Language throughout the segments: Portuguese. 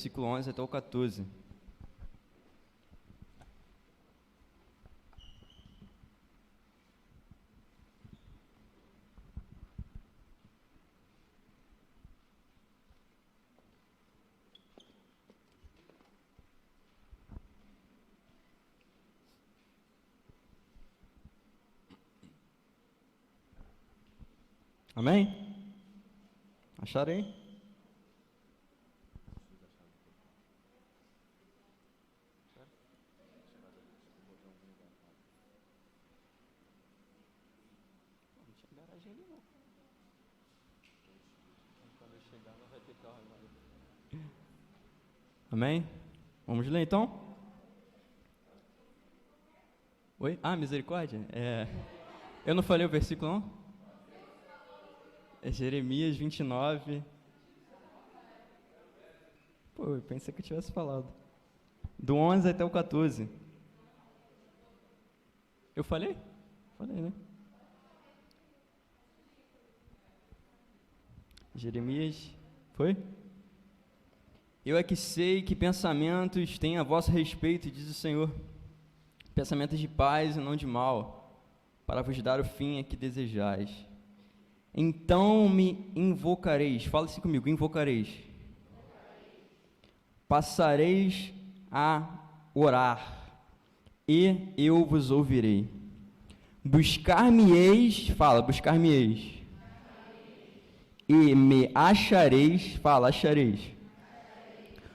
versículo 11 até o 14. Amém? Acharei? Amém? Vamos ler então? Oi? Ah, misericórdia? Eu não falei o versículo, não? É Jeremias 29. Pô, eu pensei que eu tivesse falado. Do 11 até o 14. Eu falei? Falei, né? Jeremias. Foi? Eu é que sei que pensamentos têm a vosso respeito, diz o Senhor. Pensamentos de paz e não de mal, para vos dar o fim a que desejais. Então me invocareis. Fala assim comigo, invocareis. Passareis a orar, e eu vos ouvirei. Buscar-me-eis, fala, buscar-me-eis. E me achareis, fala, achareis.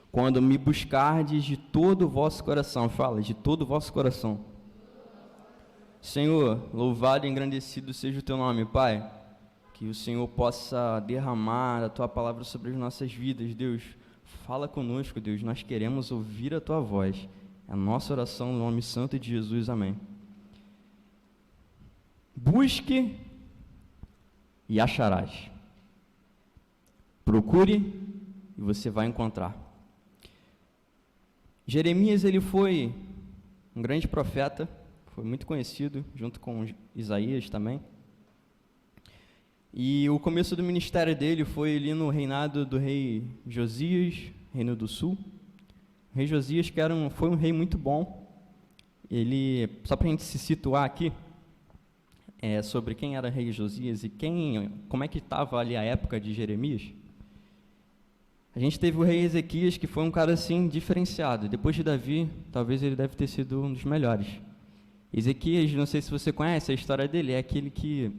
Quando me buscardes de todo o vosso coração, fala, de todo o vosso coração. Senhor, louvado e engrandecido seja o teu nome, Pai. Que o Senhor possa derramar a tua palavra sobre as nossas vidas, Deus. Fala conosco, Deus, nós queremos ouvir a tua voz. É a nossa oração no nome santo de Jesus, amém. Busque e acharás. Procure e você vai encontrar. Jeremias, ele foi um grande profeta, foi muito conhecido, junto com Isaías também. E o começo do ministério dele foi ali no reinado do rei Josias, Reino do Sul. O rei Josias, que foi um rei muito bom. Ele, só para a gente se situar aqui, sobre quem era rei Josias e como é que estava ali a época de Jeremias. A gente teve o rei Ezequias, que foi um cara assim diferenciado. Depois de Davi, talvez ele deve ter sido um dos melhores. Ezequias, não sei se você conhece a história dele, é aquele que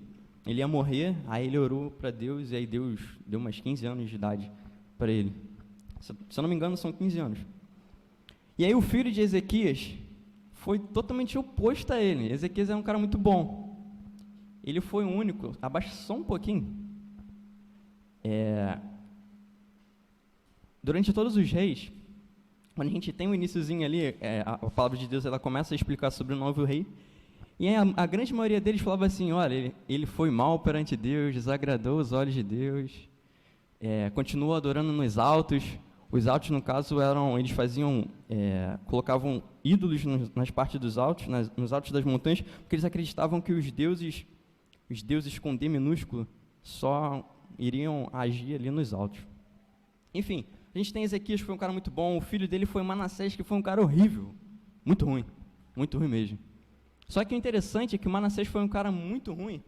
ele ia morrer, aí ele orou para Deus, e aí Deus deu umas 15 anos de idade para ele. Se eu não me engano, são 15 anos. E aí o filho de Ezequias foi totalmente oposto a ele. Ezequias é um cara muito bom. Ele foi o único, abaixa só um pouquinho. Durante todos os reis, quando a gente tem um iniciozinho ali, a palavra de Deus ela começa a explicar sobre o novo rei, e a grande maioria deles falava assim, olha, ele foi mal perante Deus, desagradou os olhos de Deus, continuou adorando nos altos. Os altos, no caso, eles colocavam ídolos nas partes dos altos, nos altos das montanhas, porque eles acreditavam que os deuses com D minúsculo, só iriam agir ali nos altos. Enfim, a gente tem Ezequias, que foi um cara muito bom, o filho dele foi Manassés, que foi um cara horrível, muito ruim mesmo. Só que o interessante é que o Manassés foi um cara muito ruim,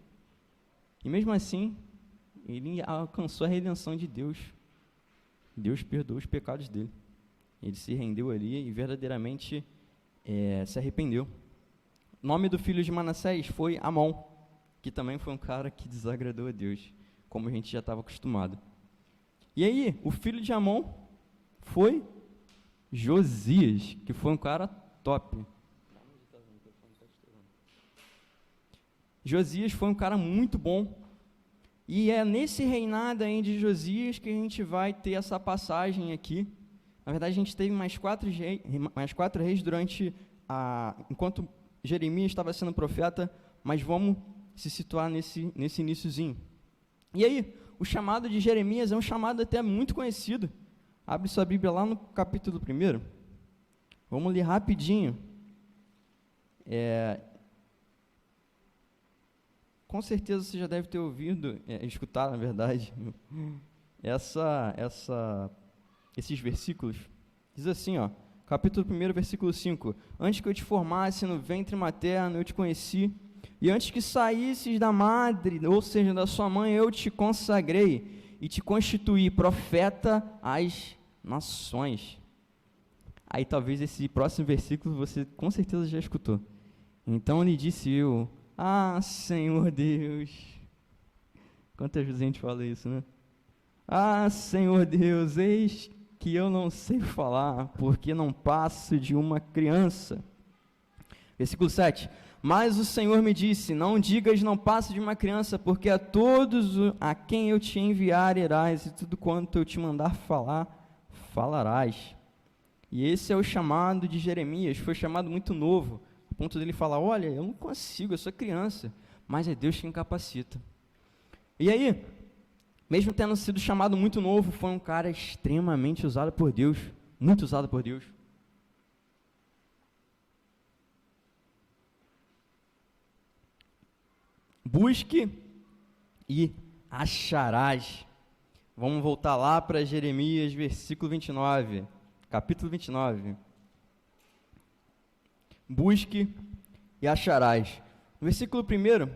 e mesmo assim, ele alcançou a redenção de Deus. Deus perdoou os pecados dele. Ele se rendeu ali e verdadeiramente se arrependeu. O nome do filho de Manassés foi Amon, que também foi um cara que desagradou a Deus, como a gente já estava acostumado. E aí, o filho de Amon foi Josias, que foi um cara top. Josias foi um cara muito bom. E é nesse reinado aí de Josias que a gente vai ter essa passagem aqui. Na verdade, a gente teve mais quatro reis enquanto Jeremias estava sendo profeta, mas vamos se situar nesse iniciozinho. E aí, o chamado de Jeremias é um chamado até muito conhecido. Abre sua Bíblia lá no capítulo 1. Vamos ler rapidinho. Com certeza você já deve ter ouvido, escutado, na verdade, essa esses versículos, diz assim, ó, capítulo 1, versículo 5, antes que eu te formasse no ventre materno, eu te conheci, e antes que saísses da madre, ou seja, da sua mãe, eu te consagrei, e te constituí profeta às nações. Aí talvez esse próximo versículo você com certeza já escutou. Então lhe disse eu, Senhor Deus. Quantas vezes a gente fala isso, né? Senhor Deus, eis que eu não sei falar, porque não passo de uma criança. Versículo 7. Mas o Senhor me disse, não digas não passo de uma criança, porque a todos a quem eu te enviar irás, e tudo quanto eu te mandar falar, falarás. E esse é o chamado de Jeremias, foi chamado muito novo, a ponto dele falar, olha, eu não consigo, eu sou criança, mas é Deus quem capacita. E aí, mesmo tendo sido chamado muito novo, foi um cara extremamente usado por Deus, muito usado por Deus. Busque e acharás. Vamos voltar lá para Jeremias, versículo 29, capítulo 29. Busque e acharás. No versículo 1,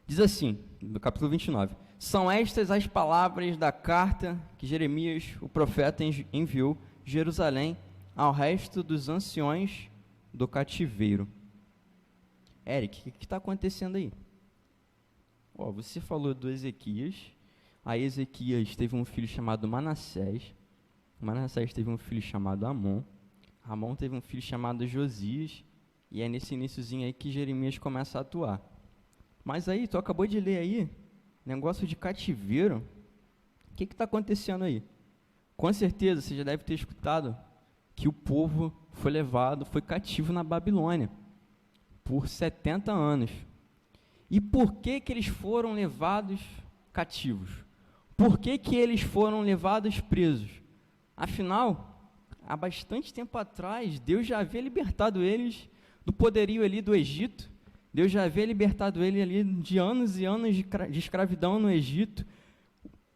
diz assim, do capítulo 29, são estas as palavras da carta que Jeremias, o profeta, enviou de Jerusalém ao resto dos anciões do cativeiro. Eric, o que está acontecendo aí? Você falou do Ezequias, aí Ezequias teve um filho chamado Manassés, Manassés teve um filho chamado Amon teve um filho chamado Josias, e é nesse iniciozinho aí que Jeremias começa a atuar. Mas aí, tu acabou de ler aí, negócio de cativeiro, o que está acontecendo aí? Com certeza, você já deve ter escutado que o povo foi cativo na Babilônia, por 70 anos. E por que que eles foram levados cativos? Por que que eles foram levados presos? Afinal, há bastante tempo atrás, Deus já havia libertado eles do poderio ali do Egito, Deus já havia libertado eles ali de anos e anos de escravidão no Egito.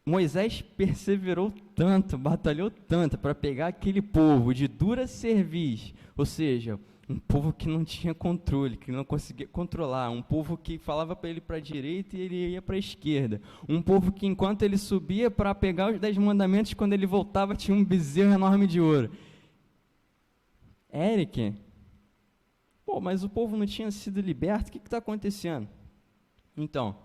Moisés perseverou tanto, batalhou tanto para pegar aquele povo de dura cerviz, ou seja, um povo que não tinha controle, que não conseguia controlar, um povo que falava para ele para a direita e ele ia para a esquerda, um povo que enquanto ele subia para pegar os 10 mandamentos, quando ele voltava tinha um bezerro enorme de ouro. Eric, mas o povo não tinha sido liberto, o que está acontecendo? Então,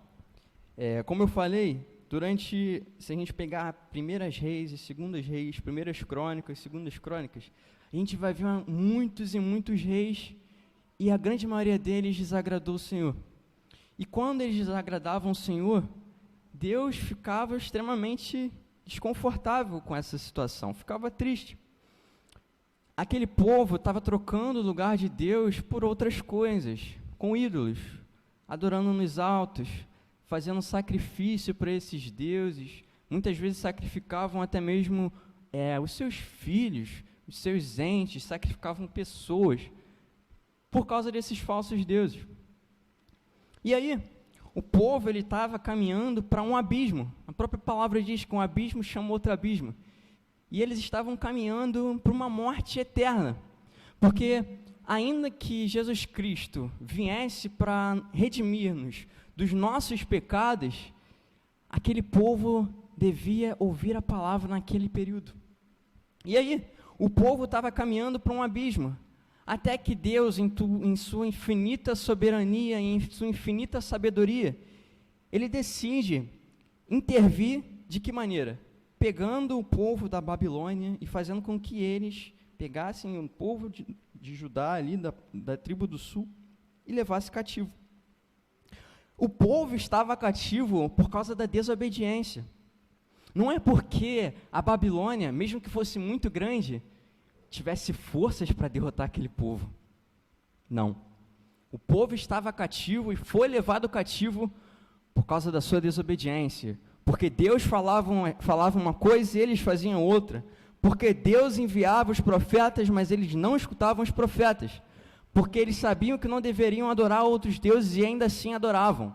como eu falei, se a gente pegar primeiras reis e segundas reis, primeiras crônicas, segundas crônicas, a gente vai ver muitos e muitos reis, e a grande maioria deles desagradou o Senhor. E quando eles desagradavam o Senhor, Deus ficava extremamente desconfortável com essa situação, ficava triste. Aquele povo estava trocando o lugar de Deus por outras coisas, com ídolos, adorando nos altos, fazendo sacrifício para esses deuses, muitas vezes sacrificavam até mesmo os seus filhos, os seus entes, sacrificavam pessoas, por causa desses falsos deuses. E aí, o povo estava caminhando para um abismo, a própria palavra diz que um abismo chama outro abismo, e eles estavam caminhando para uma morte eterna, porque ainda que Jesus Cristo viesse para redimir-nos dos nossos pecados, aquele povo devia ouvir a palavra naquele período. E aí, o povo estava caminhando para um abismo, até que Deus, em sua infinita soberania, em sua infinita sabedoria, Ele decide intervir de que maneira? Pegando o povo da Babilônia e fazendo com que eles pegassem o povo de Judá, ali da tribo do sul, e levassem cativo. O povo estava cativo por causa da desobediência. Não é porque a Babilônia, mesmo que fosse muito grande, tivesse forças para derrotar aquele povo. Não. O povo estava cativo e foi levado cativo por causa da sua desobediência. Porque Deus falava uma coisa e eles faziam outra. Porque Deus enviava os profetas, mas eles não escutavam os profetas. Porque eles sabiam que não deveriam adorar outros deuses e ainda assim adoravam.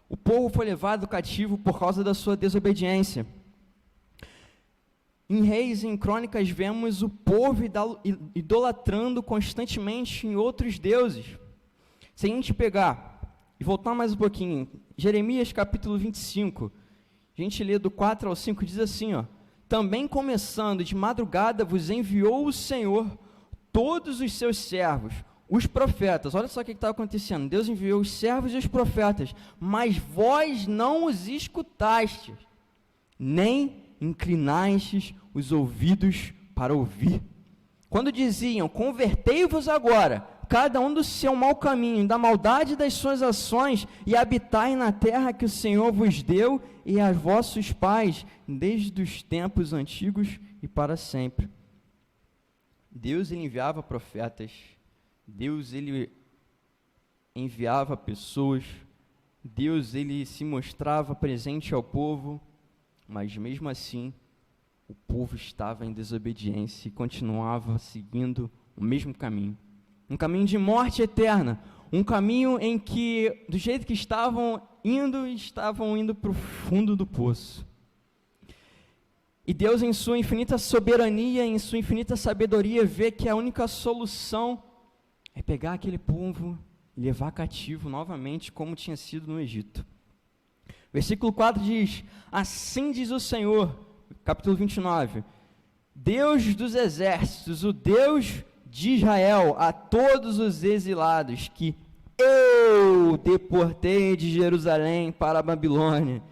O povo foi levado cativo por causa da sua desobediência. Em Reis e em Crônicas vemos o povo idolatrando constantemente em outros deuses. Se a gente pegar e voltar mais um pouquinho, Jeremias capítulo 25, a gente lê do 4 ao 5, diz assim, ó: também começando de madrugada vos enviou o Senhor todos os seus servos, os profetas. Olha só o que está acontecendo. Deus enviou os servos e os profetas, mas vós não os escutastes, nem inclinastes os ouvidos para ouvir. Quando diziam, convertei-vos agora, cada um do seu mau caminho, da maldade das suas ações, e habitai na terra que o Senhor vos deu e a vossos pais, desde os tempos antigos e para sempre. Deus, ele enviava profetas, Deus, ele enviava pessoas, Deus, ele se mostrava presente ao povo, mas mesmo assim, o povo estava em desobediência e continuava seguindo o mesmo caminho. Um caminho de morte eterna, um caminho em que, do jeito que estavam indo para o fundo do poço. E Deus, em sua infinita soberania, em sua infinita sabedoria, vê que a única solução é pegar aquele povo e levar cativo novamente, como tinha sido no Egito. Versículo 4 diz, assim diz o Senhor, capítulo 29, Deus dos exércitos, o Deus de Israel, a todos os exilados que eu deportei de Jerusalém para a Babilônia.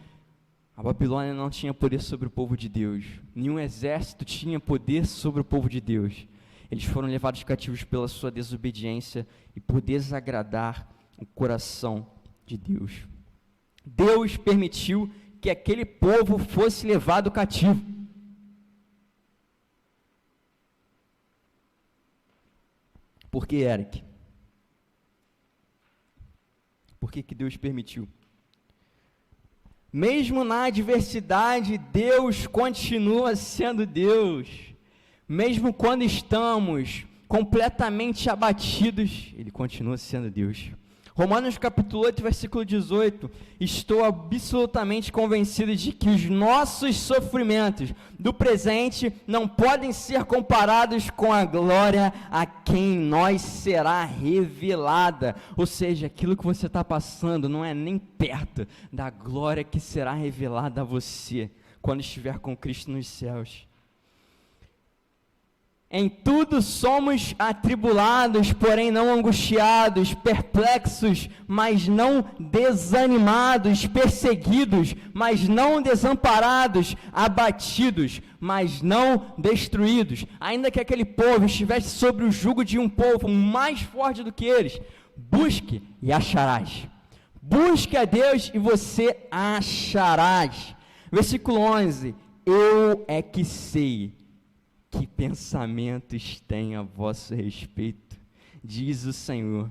A Babilônia não tinha poder sobre o povo de Deus, nenhum exército tinha poder sobre o povo de Deus. Eles foram levados cativos pela sua desobediência e por desagradar o coração de Deus. Deus permitiu que aquele povo fosse levado cativo. Por que, Eric? Por que Deus permitiu? Mesmo na adversidade, Deus continua sendo Deus. Mesmo quando estamos completamente abatidos, Ele continua sendo Deus. Romanos capítulo 8, versículo 18, estou absolutamente convencido de que os nossos sofrimentos do presente não podem ser comparados com a glória a quem nós será revelada, ou seja, aquilo que você está passando não é nem perto da glória que será revelada a você, quando estiver com Cristo nos céus. Em tudo somos atribulados, porém não angustiados, perplexos, mas não desanimados, perseguidos, mas não desamparados, abatidos, mas não destruídos. Ainda que aquele povo estivesse sobre o jugo de um povo mais forte do que eles, busque e acharás. Busque a Deus e você acharás. Versículo 11, eu é que sei que pensamentos têm a vosso respeito, diz o Senhor,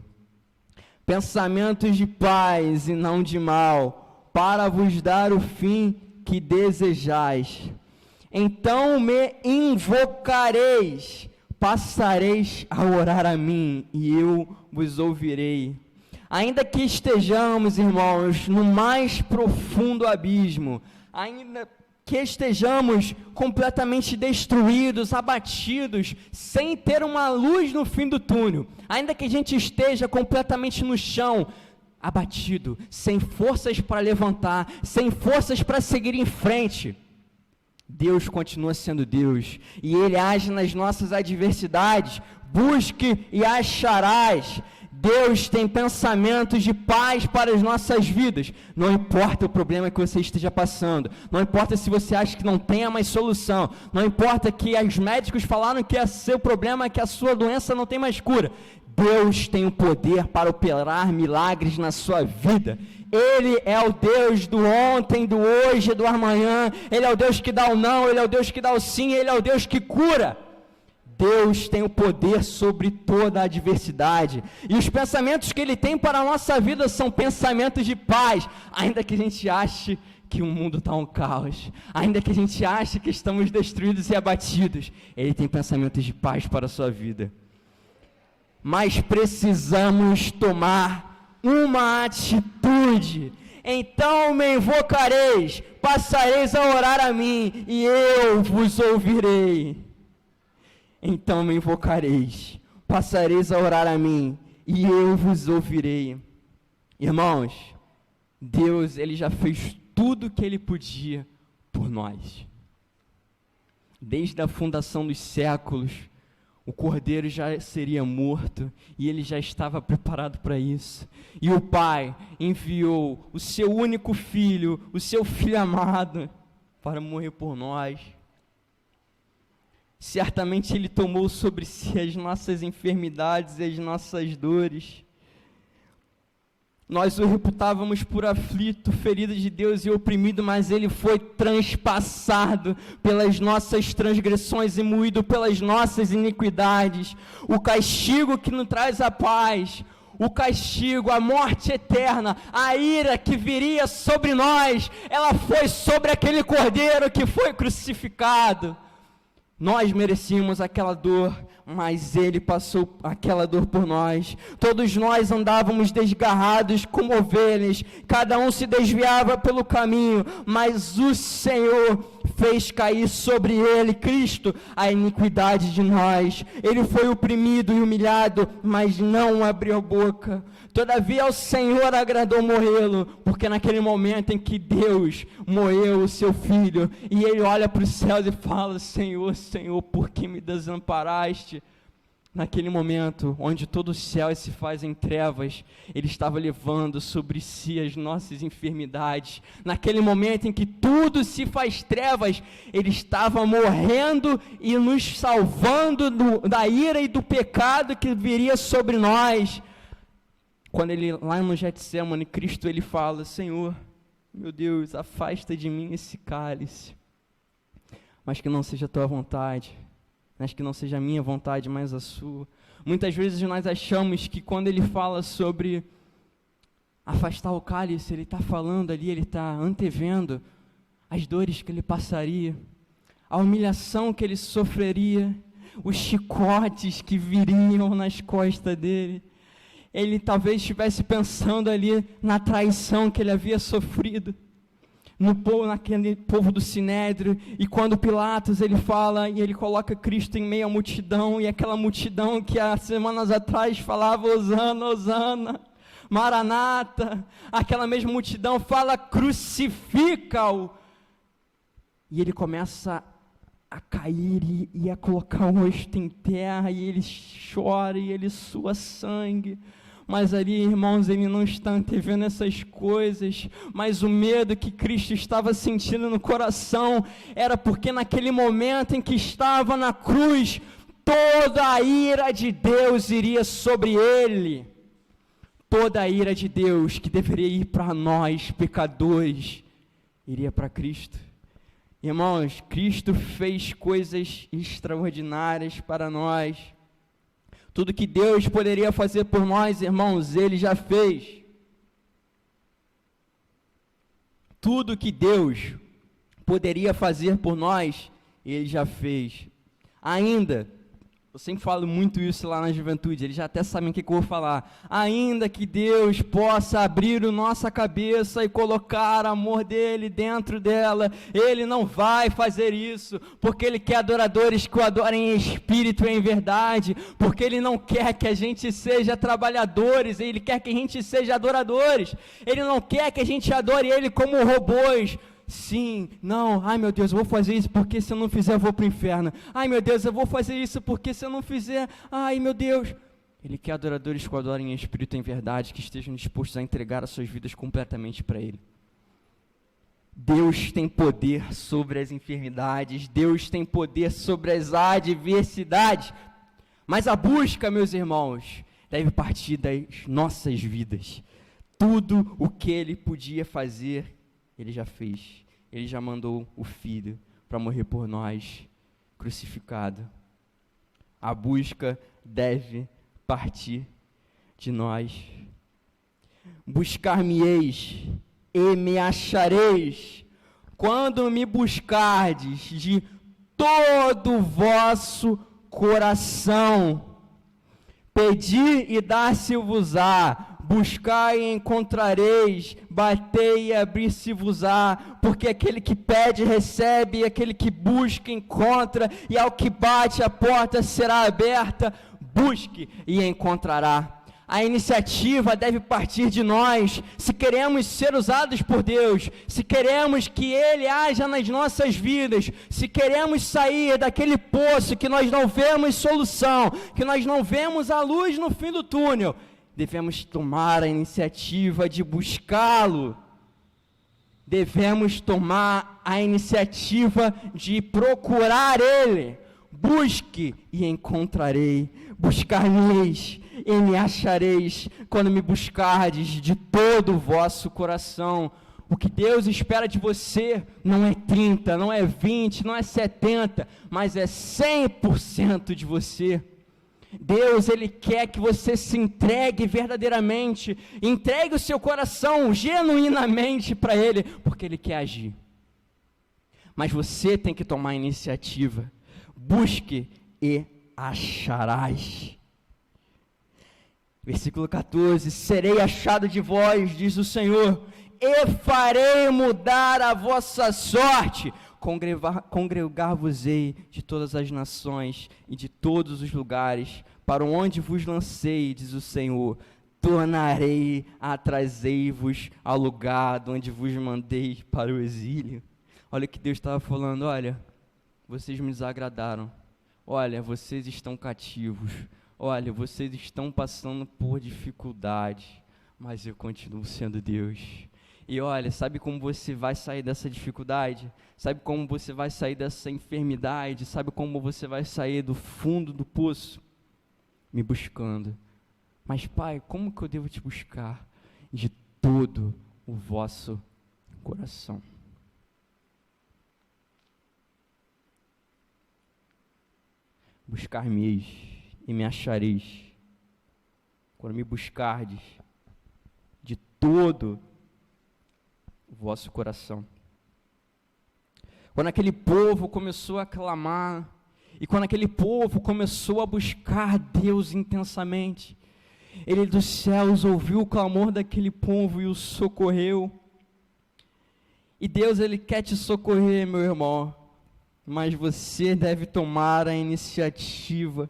pensamentos de paz e não de mal, para vos dar o fim que desejais. Então me invocareis, passareis a orar a mim, e eu vos ouvirei. Ainda que estejamos, irmãos, no mais profundo abismo, ainda que estejamos completamente destruídos, abatidos, sem ter uma luz no fim do túnel, ainda que a gente esteja completamente no chão, abatido, sem forças para levantar, sem forças para seguir em frente, Deus continua sendo Deus, e Ele age nas nossas adversidades. Busque e acharás. Deus tem pensamentos de paz para as nossas vidas, não importa o problema que você esteja passando, não importa se você acha que não tenha mais solução, não importa que os médicos falaram que é seu problema, que a sua doença não tem mais cura, Deus tem o poder para operar milagres na sua vida. Ele é o Deus do ontem, do hoje, do amanhã, Ele é o Deus que dá o não, Ele é o Deus que dá o sim, Ele é o Deus que cura. Deus tem o poder sobre toda a adversidade, e os pensamentos que Ele tem para a nossa vida são pensamentos de paz, ainda que a gente ache que o mundo está um caos, ainda que a gente ache que estamos destruídos e abatidos, Ele tem pensamentos de paz para a sua vida. Mas precisamos tomar uma atitude. Então me invocareis, passareis a orar a mim, e eu vos ouvirei. Então me invocareis, passareis a orar a mim, e eu vos ouvirei. Irmãos, Deus, Ele já fez tudo o que Ele podia por nós. Desde a fundação dos séculos, o Cordeiro já seria morto, e Ele já estava preparado para isso. E o Pai enviou o seu único Filho, o seu Filho amado, para morrer por nós. Certamente Ele tomou sobre si as nossas enfermidades e as nossas dores. Nós o reputávamos por aflito, ferido de Deus e oprimido, mas Ele foi transpassado pelas nossas transgressões e moído pelas nossas iniquidades. O castigo que nos traz a paz, o castigo, a morte eterna, a ira que viria sobre nós, ela foi sobre aquele Cordeiro que foi crucificado. Nós merecíamos aquela dor, mas Ele passou aquela dor por nós. Todos nós andávamos desgarrados como ovelhas, cada um se desviava pelo caminho, mas o Senhor fez cair sobre Ele, Cristo, a iniquidade de nós. Ele foi oprimido e humilhado, mas não abriu a boca. Todavia ao Senhor agradou morrê-lo, porque naquele momento em que Deus moeu o seu Filho, e Ele olha para os céus e fala: Senhor, Senhor, por que me desamparaste? Naquele momento, onde todo o céu se faz em trevas, Ele estava levando sobre si as nossas enfermidades. Naquele momento em que tudo se faz trevas, Ele estava morrendo e nos salvando da ira e do pecado que viria sobre nós. Quando Ele, lá no Getsemane, Cristo, Ele fala: Senhor, meu Deus, afasta de mim esse cálice, mas que não seja a tua vontade, mas que não seja a minha vontade, mas a sua. Muitas vezes nós achamos que quando Ele fala sobre afastar o cálice, Ele está falando ali, Ele está antevendo as dores que Ele passaria, a humilhação que Ele sofreria, os chicotes que viriam nas costas dEle. Ele talvez estivesse pensando ali na traição que Ele havia sofrido, naquele povo do Sinédrio, e quando Pilatos Ele fala e Ele coloca Cristo em meio à multidão, e aquela multidão que há semanas atrás falava Hosana, Hosana, Maranata, aquela mesma multidão fala: crucifica-o, e Ele começa a cair e a colocar o rosto em terra, e Ele chora e Ele sua sangue. Mas ali, irmãos, Ele não está antevendo essas coisas, mas o medo que Cristo estava sentindo no coração era porque naquele momento em que estava na cruz, toda a ira de Deus iria sobre Ele. Toda a ira de Deus que deveria ir para nós, pecadores, iria para Cristo. Irmãos, Cristo fez coisas extraordinárias para nós. Tudo que Deus poderia fazer por nós, irmãos, Ele já fez. Tudo que Deus poderia fazer por nós, Ele já fez. Ainda, eu sempre falo muito isso lá na juventude, eles já até sabem o que eu vou falar. Ainda que Deus possa abrir a nossa cabeça e colocar o amor dEle dentro dela, Ele não vai fazer isso, porque Ele quer adoradores que o adorem em espírito e em verdade, porque Ele não quer que a gente seja trabalhadores, Ele quer que a gente seja adoradores. Ele não quer que a gente adore Ele como robôs. Sim, não, ai meu Deus, eu vou fazer isso porque se eu não fizer eu vou para o inferno. Ai meu Deus, eu vou fazer isso porque se eu não fizer, ai meu Deus. Ele quer adoradores que o adorem em espírito e em verdade, que estejam dispostos a entregar as suas vidas completamente para Ele. Deus tem poder sobre as enfermidades, Deus tem poder sobre as adversidades, mas a busca, meus irmãos, deve partir das nossas vidas. Tudo o que Ele podia fazer, Ele já fez. Ele já mandou o Filho para morrer por nós, crucificado. A busca deve partir de nós. Buscar-me-eis e me achareis, quando me buscardes de todo o vosso coração. Pedi e dar-se-vos-á, buscai e encontrareis, batei e abrir-se-vos-á, porque aquele que pede recebe, e aquele que busca encontra, e ao que bate a porta será aberta. Busque e encontrará. A iniciativa deve partir de nós, se queremos ser usados por Deus, se queremos que Ele haja nas nossas vidas, se queremos sair daquele poço que nós não vemos solução, que nós não vemos a luz no fim do túnel, devemos tomar a iniciativa de buscá-lo, devemos tomar a iniciativa de procurar Ele. Busque e encontrarei, buscar-me-eis e me achareis, quando me buscardes de todo o vosso coração. O que Deus espera de você não é 30, não é 20, não é 70, mas é 100% de você. Deus, Ele quer que você se entregue verdadeiramente, entregue o seu coração genuinamente para Ele, porque Ele quer agir. Mas você tem que tomar a iniciativa. Busque e acharás. Versículo 14: serei achado de vós, diz o Senhor, e farei mudar a vossa sorte. Congregar-vos-ei de todas as nações e de todos os lugares, para onde vos lancei, diz o Senhor. Tornarei a trazer-vos ao lugar de onde vos mandei para o exílio. Olha o que Deus estava falando, olha, vocês me desagradaram, olha, vocês estão cativos, olha, vocês estão passando por dificuldade, mas eu continuo sendo Deus. E olha, sabe como você vai sair dessa dificuldade? Sabe como você vai sair dessa enfermidade? Sabe como você vai sair do fundo do poço? Me buscando. Mas Pai, como que eu devo te buscar? De todo o vosso coração. Buscar-me-eis e me achareis, quando me buscardes de todo o vosso coração. Quando aquele povo começou a clamar, e quando aquele povo começou a buscar Deus intensamente, Ele dos céus ouviu o clamor daquele povo e o socorreu. E Deus, Ele quer te socorrer, meu irmão, mas você deve tomar a iniciativa.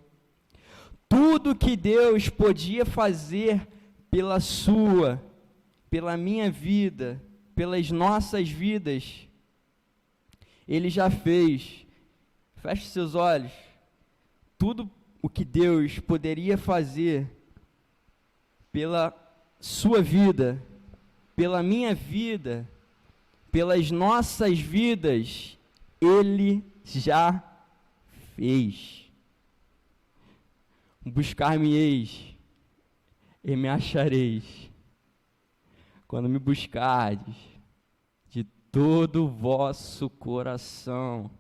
Tudo que Deus podia fazer pela sua, pela minha vida, pelas nossas vidas, Ele já fez. Feche seus olhos. Tudo o que Deus poderia fazer pela sua vida, pela minha vida, pelas nossas vidas, Ele já fez. Buscar-me-eis e me achareis, quando me buscardes de todo o vosso coração.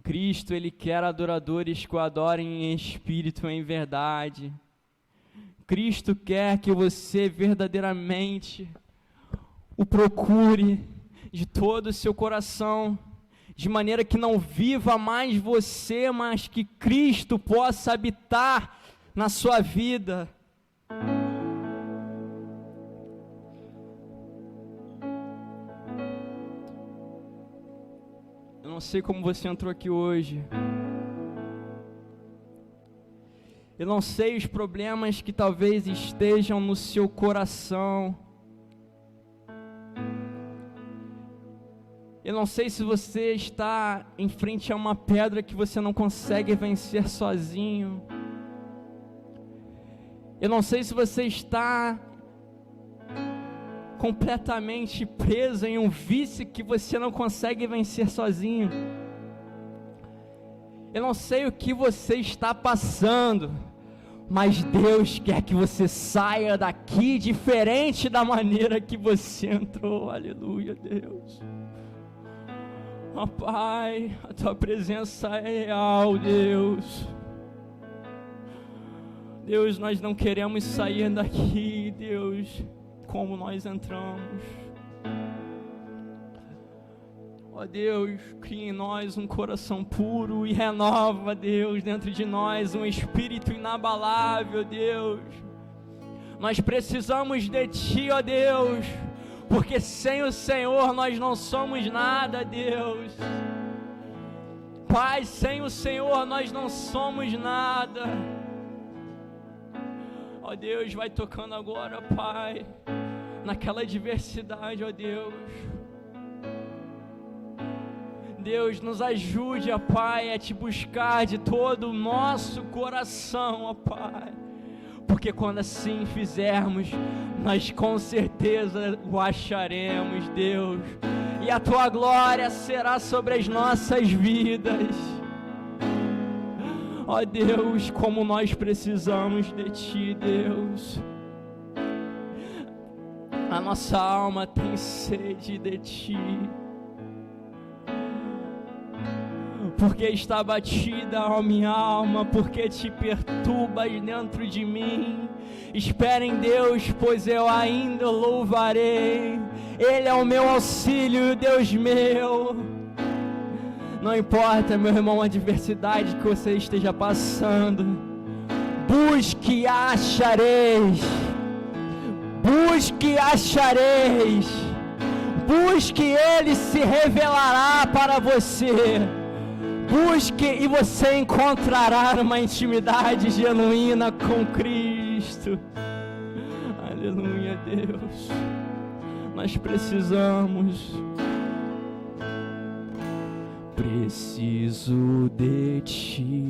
Cristo, Ele quer adoradores que o adorem em espírito e em verdade. Cristo quer que você verdadeiramente o procure de todo o seu coração, de maneira que não viva mais você, mas que Cristo possa habitar na sua vida. Eu não sei como você entrou aqui hoje. Eu não sei os problemas que talvez estejam no seu coração. Eu não sei se você está em frente a uma pedra que você não consegue vencer sozinho. Eu não sei se você está completamente preso em um vício que você não consegue vencer sozinho. Eu não sei o que você está passando, mas Deus quer que você saia daqui diferente da maneira que você entrou. Aleluia, Deus. Ó Pai, a Tua presença é real, Deus. Deus, nós não queremos sair daqui, Deus, como nós entramos. Ó Deus, cria em nós um coração puro e renova, Deus, dentro de nós um espírito inabalável, Deus. Nós precisamos de Ti, ó Deus, porque sem o Senhor nós não somos nada, Deus. Pai, sem o Senhor nós não somos nada. Ó Deus, vai tocando agora, Pai, naquela adversidade, ó Deus. Deus, nos ajude, ó Pai, a Te buscar de todo o nosso coração, ó Pai. Porque quando assim fizermos, nós com certeza o acharemos, Deus. E a Tua glória será sobre as nossas vidas. Ó Deus, como nós precisamos de Ti, Deus. A nossa alma tem sede de Ti. Porque está batida a minha alma, porque Te perturbas dentro de mim. Espera em Deus, pois eu ainda o louvarei. Ele é o meu auxílio, Deus meu. Não importa, meu irmão, a adversidade que você esteja passando, busque e achareis. Busque e achareis. Busque, Ele se revelará para você. Busque e você encontrará uma intimidade genuína com Cristo. Aleluia, Deus. Nós precisamos. Preciso de Ti.